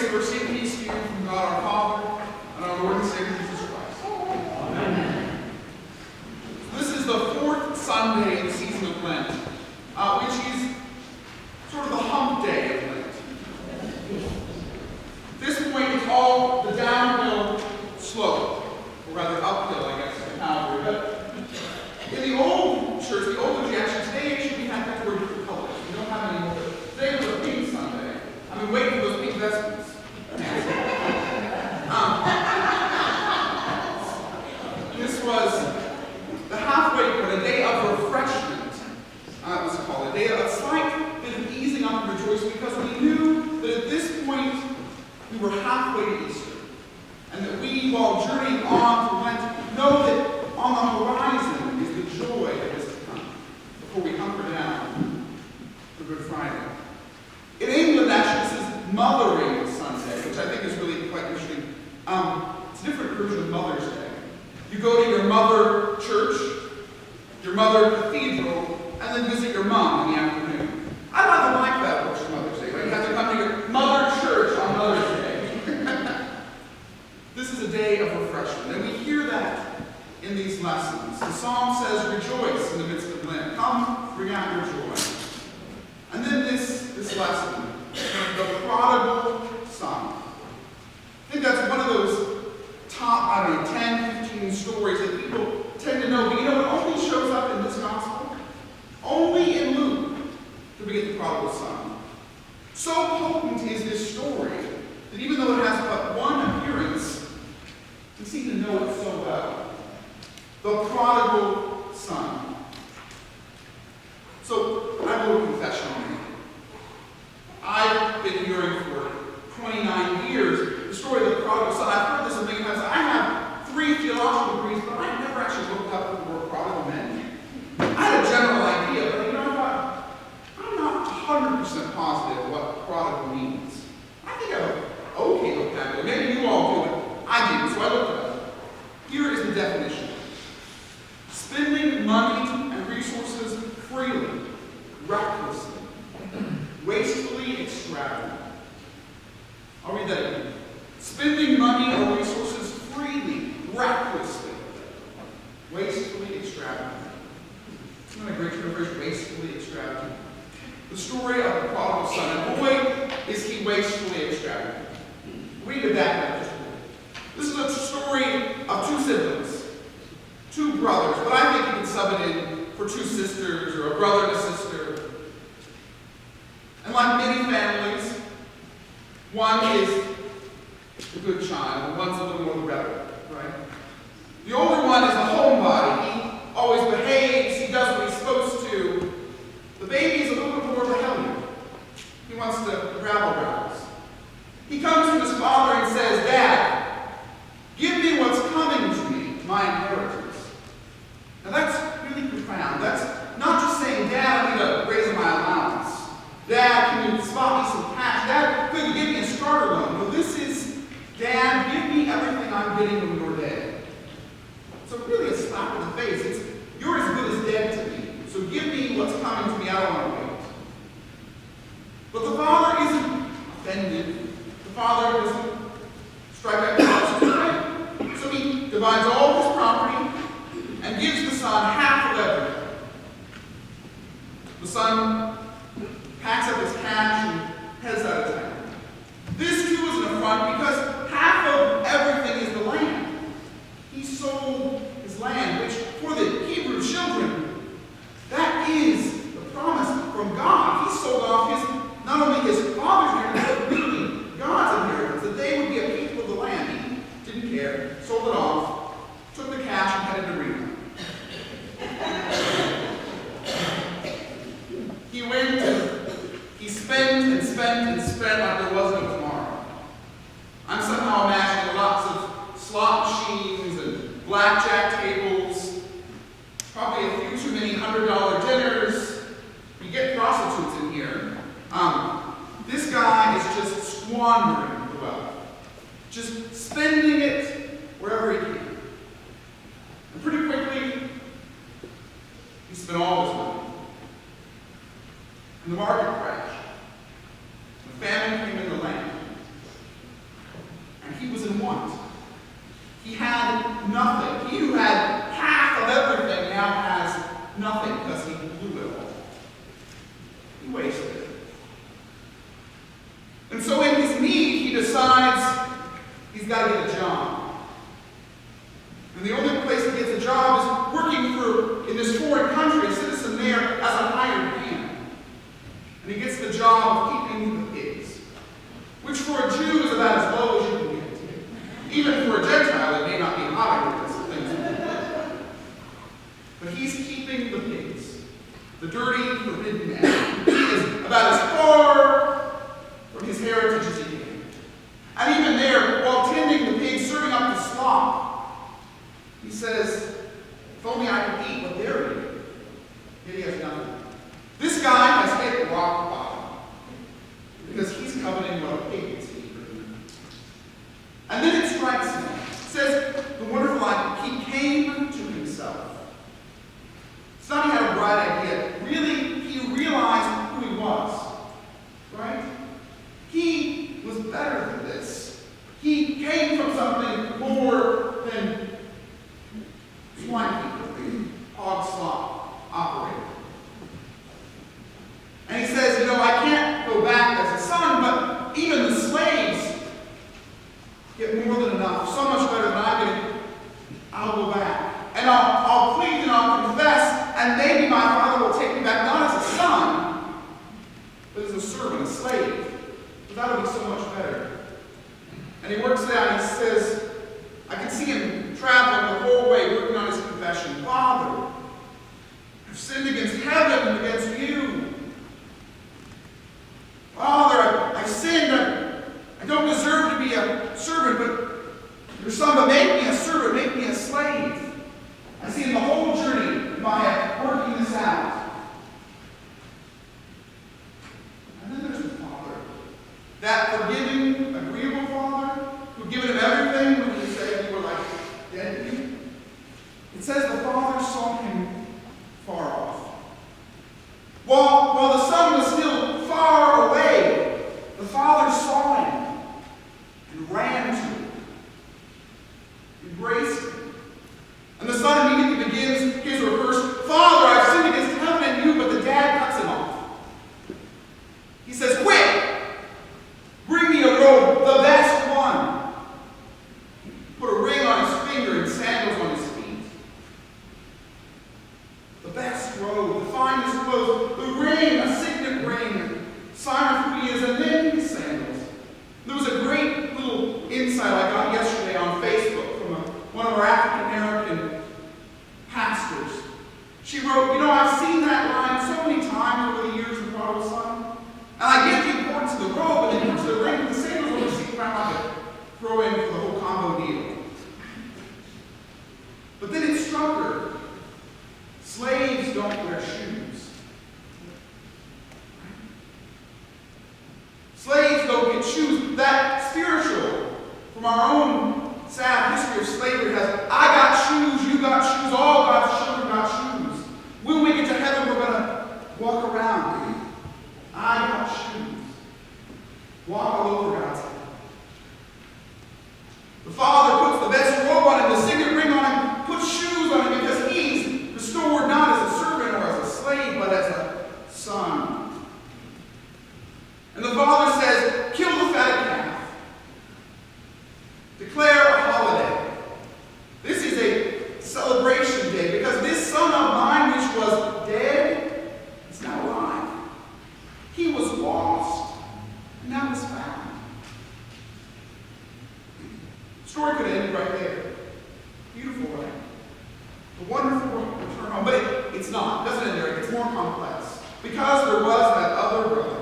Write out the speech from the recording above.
grace, mercy, and peace to you from God our Father and our Lord and Savior Jesus Christ. Amen. This is the fourth Sunday in the season of Lent, which is sort of the hump day of Lent. At this point, it's all the downhill slope, or rather uphill, I guess, in Calvary. But in the old church, the old objection, today actually we have to wear different colors. We don't have any more. Today was a pink Sunday. I mean, wait for those pink vestments. This was the halfway point, a day of refreshment. It was called a day of a slight bit of easing up and rejoicing, because we knew that at this point we were halfway to Easter, and that we, while journeying on through Lent, know that on the horizon is the joy that is to come before we hunker down for Good Friday. In England, actually, this is Mothering Sunday, which I think is really quite interesting. It's a different version of Mother's Day. You go to your mother church, your mother cathedral, and then visit your mom in the afternoon. I rather like that approach to Mother's Day, right? You have to come to your mother church on Mother's Day. This is a day of refreshment, and we hear that in these lessons. The psalm says, "Rejoice in the midst of Lent. Come, bring out your joy." And then this lesson, the prodigal son. I think that's one of those top, 10, 15 stories that people tend to know. But it only shows up in this gospel. Only in Luke do we get the prodigal son. So potent is this story that even though it has but one appearance, we seem to know it so well. The prodigal son. So I have a little confession on me. I've been hearing for 29 years the story of the prodigal son. I've heard this a million times. I have 3 theological degrees, but I've never actually looked up the word prodigal meant. I had a general idea, but you know what? I'm not 100% positive what prodigal means. I think I have an okay vocabulary. Maybe you all do, but I didn't, so I looked it up. Here is the definition. Spending money and resources freely, recklessly, wastefully extravagant. I'll read that again. Spending money or resources freely, recklessly, wastefully extravagant. Isn't that a great term phrase? Wastefully extravagant. The story of the prodigal son. And boy, is he wastefully extravagant. Read it back just a little. This is a story of 2 siblings, 2 brothers, but I think you can sub it in for 2 sisters or a brother and a sister. And like many families, one is the good child, and one's a little more the rebel, right? The older one is a homebody. He always behaves, he does what he's supposed to. The baby is a little bit more rebellious. He wants to rabble-rouse. He comes to his father and says, "Dad, give me what's coming to me, my inheritance." Now that's really profound. That's not just saying, "Dad, I need to raise my allowance. Dad, can you spot me some cash? Dad, could you give me a starter loan?" No, this is, "Dad, give me everything I'm getting when you're dead." So really a slap in the face. It's, "You're as good as dead to me. So give me what's coming to me. I don't want to wait." But the father isn't offended. The father doesn't strike out the right. So he divides all his property and gives the son half of everything. The son packs up his cash and heads out of town. This too is an affront, because half of everything is the land. He sold his land, which for the Hebrew children, that is the promise from God. He sold off not only his father's inheritance, but really God's inheritance, that they would be a people of the land. He didn't care, sold it off, took the cash and headed to Reno. He went and he spent and spent and spent like there was no tomorrow. I'm somehow imagining lots of slot machines and blackjack tables, probably a few too many $100 dinners. You get prostitutes in here. This guy is just squandering the wealth, just spending it wherever he can. And pretty quickly, he spent all his money. And the market crashed. The famine came in the land. And so in his need, he decides he's got to get a job. And the only place he gets a job is working in this foreign country, a citizen there, as a hired hand. And he gets the job of keeping the pigs, which for a Jew is about as low as you can get. Even for a Gentile, it may not be high because of things. But he's keeping the pigs, the dirty, forbidden animal. He is about as far from his heritage as he can. And even there, while tending the pigs, serving up the slop, he says, if only I could eat what they're eating. Yet he has nothing. This guy has hit rock bottom because he's coveting what a pig is eating. And then it strikes him. It says, the wonderful line, he came to himself. It's not he had a bright idea. Really, he realized who he was. Right? He was better than this. He came from something more than swine people, hog slop operator. And he says, I can't go back as a son, but even the slaves get more than enough, so much better than I'm getting. I'll go back. And I'll plead and I'll confess, and maybe my father will take me back, not as a son, but as a servant, a slave. But that'll be so much better. And he works it out, and he says, I can see him traveling the whole way, working on his confession. Father, I've sinned against heaven and against you. Father, I've sinned. I don't deserve to be a servant, but your son, but make me a servant, make me a slave. I see in the whole journey of my head working this out. And then there's the Father. That forgiving, agreeable Father who'd given him everything when he said you were like dead to me. It says the Father saw him far off. While the Son was still far away, the Father saw him and ran to him, embraced him. And the Son immediately begins his rehearse, Father, I've sinned against heaven and you, but the Dad cuts him off. He says, quick, bring me a robe, the best one. Put a ring on his finger and sandals on his feet. The best robe, the finest clothes, the ring, a signet ring, sign of who he is, and then his sandals. There was a great little insight I got yesterday on Facebook from one of our African-American pastors. She wrote, I've seen that line so many times over the years in the prodigal son, and I get the importance of the robe, and the importance of the ring, but the sandals always seem around like a throw-in for the whole combo deal. But then it struck her. Slaves don't wear shoes. Slaves don't get shoes. That spiritual, from our own sad history of slavery, has, I got shoes, you got shoes, all God's children got shoes. When we get to heaven, we're going to walk around. I got shoes. Walk all over God's head. The Father puts the best robe on him, the signet ring on him, puts shoes on him because he's restored not as a servant or as a slave, but as a son. And the Father says, kill the fatted calf. Declare a holiday. This is a celebration day because this son of mine, which was dead, is now alive. He was lost, and now is found. The story could have ended right there. Beautiful, right? A wonderful return home. But it's not. It doesn't end there. It's more complex. Because there was that other brother